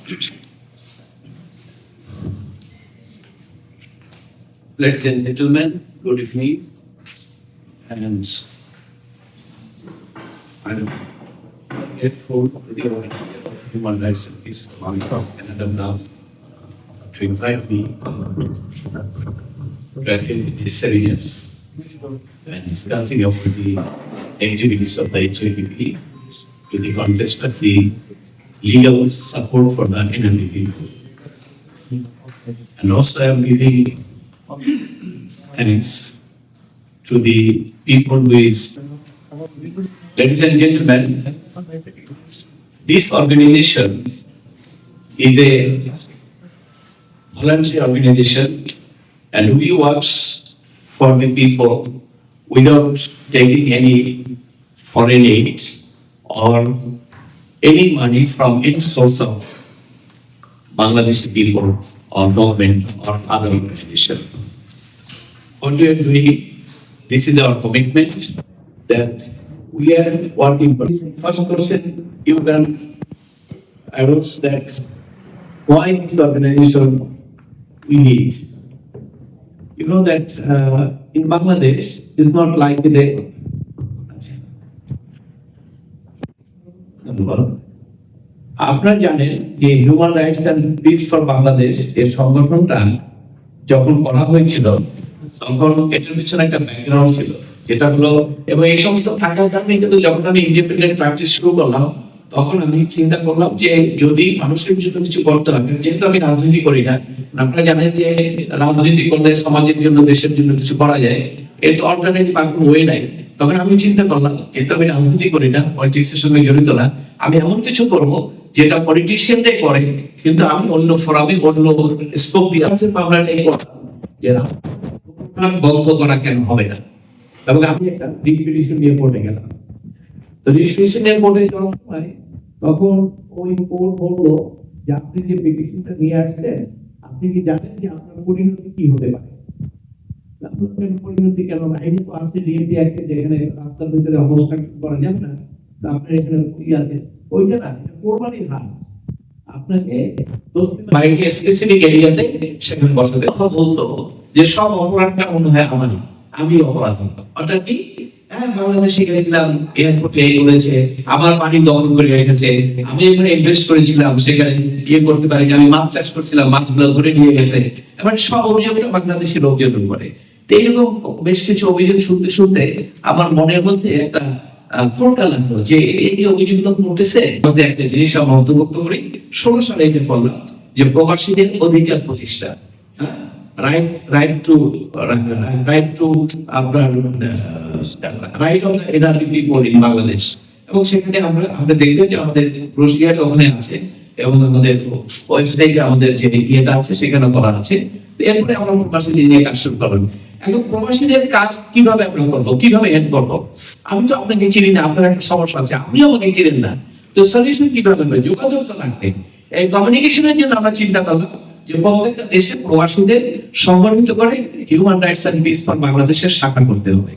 Ladies and gentlemen, good evening. And I'm grateful to the Organization of Human Rights and Peace Month of Canada Dance to invite me to attend this ceremony and discussing of the activities of the HIPP to the context of the legal support for the NLD. And also I am giving thanks to the people who is, ladies and gentlemen, this organization is a voluntary organization and we works for the people without taking any foreign aid or any money from any source of Bangladeshi people or government or other organization. What we are doing, this is our commitment that we are working for. First question you can ask that why this organization we need. You know that in Bangladesh is not like today. আপনারা জানেন যে human rights and peace for Bangladesh এর সংগঠনটা যখন করা হয়েছিল তখন এটার পিছনে একটা ব্যাকগ্রাউন্ড ছিল যেটা হলো এবং এই সমস্ত থাকার কারণে কিন্তু যখন আমি ইন্ডিপেন্ডেন্ট প্র্যাকটিস শুরু করলাম তখন আমি চিন্তা করলাম যে যদি মানুষের জন্য কিছু করতে হবে যেহেতু আমি রাজনীতি করি না আপনারা জানেন যে রাজনীতি করলে সমাজের জন্য দেশের জন্য কিছু করা যায় এর তো অল্টারনেটিভ আর কোনো ওয়ে নাই তখন আমি চিন্তা করলাম যেহেতু আমি রাজনীতি করি না পলিটিক্সের সঙ্গে জড়িত না আমি এমন কিছু করব যেটা পলিটিশিয়ানরাই করে কিন্তু আমি অন্য ফোরামে অন্য স্কোপ দিয়ে মামলাটা এই করলাম যে বন্ধ করা কেন হবে না এবং আমি একটা রিপিটিশন নিয়ে পড়ে গেলাম তো রিপিটিশন নিয়ে পড়ে যাওয়ার সময় তখন ওই কোর্ট বললো যে আপনি যে পিটিশনটা নিয়ে আসছেন আপনি কি জানেন যে আপনার পরিণতি কি হতে পারে পরিণতি কেন আইনি তো আছে ডিএমপি অ্যাক্টে যেখানে রাস্তার ভিতরে অবস্থান করা যাবে না তো আপনার এখানে কি আছে ওইটা না কোরবানির হাত আপনাকে বাইরে স্পেসিফিক এরিয়াতে সেখানে বসাতে বলতো যে সব অপরাধটা মনে হয় আমারই আমি অপরাধ অর্থাৎ কি হ্যাঁ বাংলাদেশে গেছিলাম এয়ারপোর্টে এই করেছে আমার পানি দখল করে রেখেছে আমি এখানে ইনভেস্ট করেছিলাম সেখানে ইয়ে করতে পারি আমি মাছ চাষ করছিলাম মাছগুলো ধরে নিয়ে গেছে এবার সব অভিযোগটা বাংলাদেশের লোকজন করে তো এইরকম বেশ কিছু অভিযোগ শুনতে শুনতে আমার মনের মধ্যে একটা খোঁটা লাগলো যে এই যে অভিযোগগুলো করতেছে মধ্যে একটা জিনিস আমরা অন্তর্ভুক্ত করি 16 সালে এটা করলাম যে প্রবাসীদের অধিকার প্রতিষ্ঠা right to আপনার right of the NRB people in Bangladesh এবং সেখানে আমরা দেখবেন যে আমাদের রশিয়ার ওখানে আছে এবং আমাদের ওয়েবসাইটে আমাদের যে ইয়েটা আছে সেখানে করা আছে এরপরে আমরা প্রবাসীদের নিয়ে কাজ শুরু করলাম এখন প্রবাসীদের কাজ কিভাবে আমরা করবো কিভাবে এড করবো আমি তো আপনাকে চিনি না আপনার একটা সমস্যা আছে আপনিও আমাকে চিনেন না তো সলিউশন কিভাবে হবে যোগাযোগ তো লাগবে এই কমিউনিকেশনের জন্য আমরা চিন্তা করলাম যে প্রত্যেকটা দেশে প্রবাসীদের সংগঠিত করে human rights and peace for বাংলাদেশের শাখা করতে হবে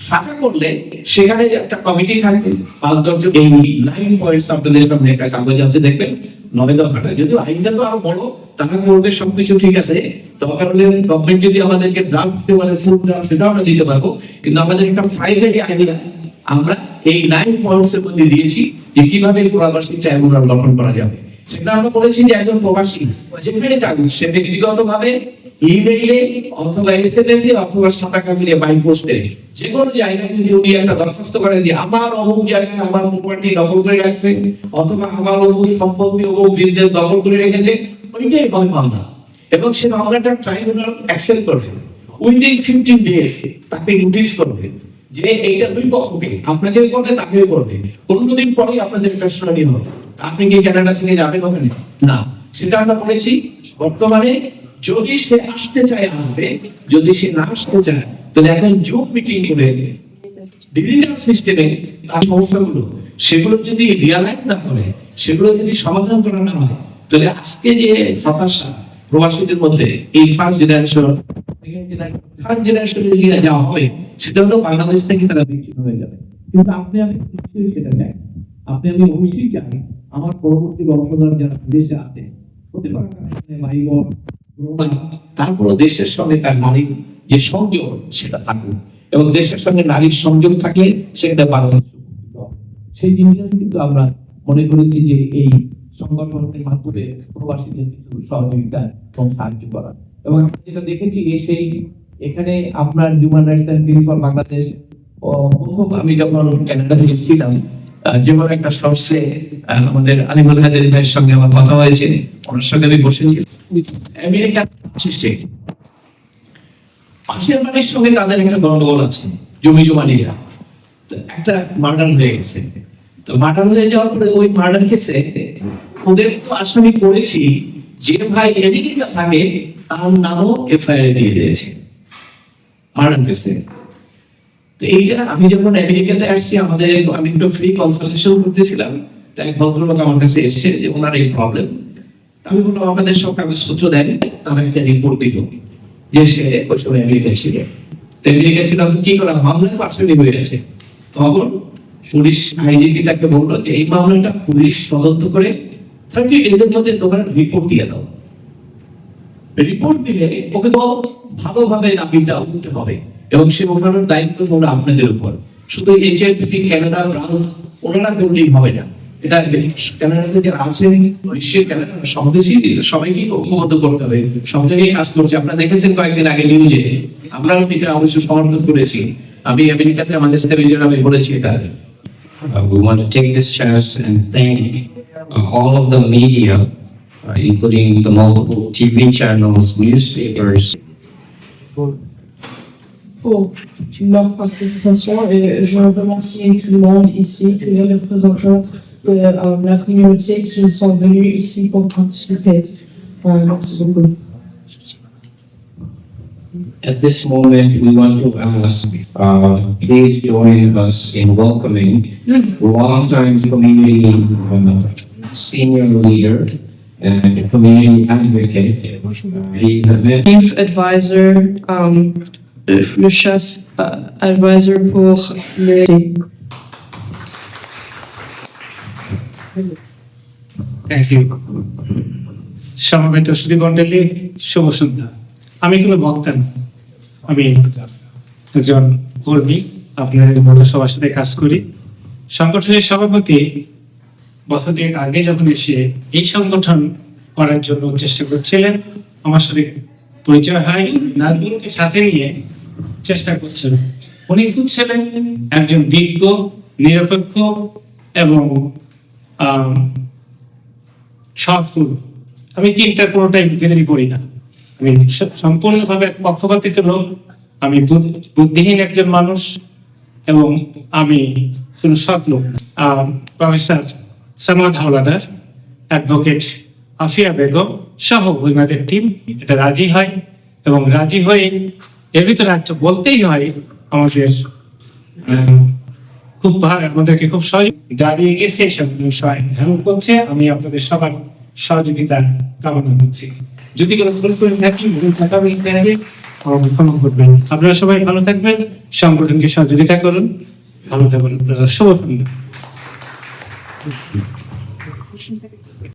শাখা করলে সেখানে একটা কমিটি থাকবে 5-10 জন এই 9 পয়েন্টস আপনাদের সামনে একটা কাগজ আছে দেখবেন 9 দফাটা যদিও আইনটা তো আরো বড় তারা করবে সবকিছু ঠিক আছে দরকার হলে গভর্নমেন্ট যদি আমাদেরকে ড্রাফট দিতে পারে ফুল ড্রাফট সেটাও আমরা দিতে পারবো কিন্তু আমাদের একটা প্রাইভেট আইডিয়া আমরা এই 9 পয়েন্টস এর মধ্যে দিয়েছি যে কিভাবে প্রবাসী ট্রাইব্যুনাল গঠন করা যাবে সেটা আমরা বলেছি যে একজন প্রবাসী যেখানে থাকুক সে ব্যক্তিগতভাবে ইমেইলে অথবা এসএমএসে অথবা সাদা কাগজে বাই পোস্টে যে কোনো জায়গায় যদি উনি একটা দরখাস্ত করেন যে আমার অমুক জায়গায় আমার প্রপার্টি দখল করে রাখছে অথবা আমার অমুক সম্পত্তি অমুক বিজনেস দখল করে রেখেছে ওইটাই হয় মামলা এবং সে মামলাটা ট্রাইব্যুনাল অ্যাকসেপ্ট করবে উইদিন 15 ডেজ তাকে নোটিশ করবে যে এইটা দুই পক্ষকে আপনাকে করবে তাকেও করবে 15 দিন পরেই আপনাদের একটা শুনানি হবে আপনি কি কানাডা থেকে যাবেন ওখানে না সেটা আমরা বলেছি বর্তমানে যদি সে আসতে চায় আসবে যদি সে না আসতে চায় তাহলে এখন জুম মিটিং করে ডিজিটাল সিস্টেমে তার সমস্যাগুলো সেগুলো যদি রিয়ালাইজ না করে সেগুলো যদি সমাধান করা না হয় তাহলে আজকে যে হতাশা প্রবাসীদের মধ্যে এই ফার্স্ট জেনারেশন থার্ড জেনারেশনে যে যাওয়া হবে সেটা হলো বাংলাদেশ থেকে তারা বিচ্ছিন্ন হয়ে যাবে কিন্তু আপনি আমি নিশ্চয়ই সেটা চাই আপনি আমি অবশ্যই চাই আমার পরবর্তী বংশধর যারা বিদেশে আছে হতে পারে ভাই বোন, তারপর দেশের সঙ্গে তার নারীর যে সংযোগ সেটা থাকুক, এবং দেশের সঙ্গে নারীর সংযোগ থাকলে সেটা বাংলাদেশ উপকৃত হবে। সেই জিনিসটা কিন্তু আমরা মনে করেছি যে এই সংগঠনের মাধ্যমে প্রবাসীদের কিছু সহযোগিতা এবং সাহায্য করা। এবং আমরা যেটা দেখেছি সেই এখানে আপনার human rights and peace for Bangladesh প্রথম আমি যখন কানাডা থেকে ছিলাম, যেমন একটা সোর্সে আমাদের আলিমুল হায়দারি ভাইয়ের সঙ্গে আমার কথা হয়েছে, ওনার সঙ্গে আমি বসেছি। আমেরিকা পাশের বাড়ির সঙ্গে তাদের একটা গন্ডগোল আছে, জমি জমা নিয়ে একটা মার্ডার হয়ে গেছে। তো মার্ডার হয়ে যাওয়ার পরে ওই মার্ডার কেসে ওদের তো আসামি করেছি, যে ভাই আমেরিকা থাকে তার নামও এফআইআর দিয়ে দিয়েছে মার্ডার কেসে। তো এইটা আমি যখন আমেরিকাতে আসছি, আমি একটু ফ্রি কনসালটেশন করতেছিলাম, তো এক ভদ্রলোক আমার কাছে এসেছে যে ওনার এই প্রবলেম। আমি বললাম আপনাদের সব কাগজপত্র দেন, তারা একটা রিপোর্ট দিল যে সে ওই সময় আমেরিকা ছিল। তো আমেরিকা ছিল, আমি কি করলাম, মামলার পার্সেন্ট হয়ে গেছে। তখন পুলিশ আইজিপি তাকে বললো যে এই মামলাটা পুলিশ তদন্ত করে 30 ডেজের মধ্যে তোমরা রিপোর্ট দিয়ে দাও। রিপোর্ট দিলে ওকে তো ভালোভাবে দাবিটা উঠতে হবে, এবং সে ওঠানোর দায়িত্ব হলো আপনাদের উপর। শুধু এইচআইপিপি কানাডা ব্রাঞ্চ ওনারা করলেই হবে না, এটা কানাডাতে যারা আছেন বিশ্বের কানাডা সমাবেশী সবাইকে ঐক্যবদ্ধ করতে হবে, সব জায়গায় কাজ করছে। আপনারা দেখেছেন কয়েকদিন আগে নিউজে, আমরাও এটা অবশ্য সমর্থন করেছি। আমি আমেরিকাতে আমাদের স্টেবিলিটি আমি বলেছি এটা। We want to take this chance and thank all of the media, including the multiple TV channels, newspapers. Pour leur participation, et je remercie tout le monde ici, tous les représentants de la communauté qui sont venus ici pour participer. Merci beaucoup. At this moment, we want to ask, please join us in welcoming longtime community senior leader and community advocate, Chief Advisor, le chef advisor pour les... thank you. সমবেত সুধীমণ্ডলী, শুভ সন্ধ্যা। আমি কোনো বক্তা না, আমি একজন কর্মী, আপনাদের মতো সবার সাথে কাজ করি। সংগঠনের সভাপতি বছর দুয়েক আগে যখন এসে এই সংগঠন করার জন্য চেষ্টা করছিলেন, আমার সাথে পরিচয় হয়, নাজমুলকে সাথে নিয়ে চেষ্টা করছেন। উনি খুঁজছিলেন একজন বিজ্ঞ, নিরপেক্ষ এবং সফল। আমি তিনটার কোনোটাই ভেতরে পড়ি না, আমি সম্পূর্ণভাবে পক্ষপাতিত লোক, আমি বুদ্ধিহীন একজন মানুষ, এবং আমি কোনো সৎ লোক না। প্রফেসর সামাদ হাওলাদার, অ্যাডভোকেট আফিয়া বেগম সহ ওনাদের টিম এটা রাজি হয়, এবং রাজি হয়ে এর ভিতরে একটা বলতেই হয় আমাদের আমাদেরকে খুব সহজ দাঁড়িয়ে গেছে, এসব হেল্প করছে। আমি আপনাদের সবার সহযোগিতা কামনা করছি। যদি কোনো ভুল করে থাকি, ভুল থাকা ক্ষমা করবেন। আপনারা সবাই ভালো থাকবেন, সংগঠনকে সহযোগিতা করুন, ভালো থাকুন। শুভ সন্ধ্যা।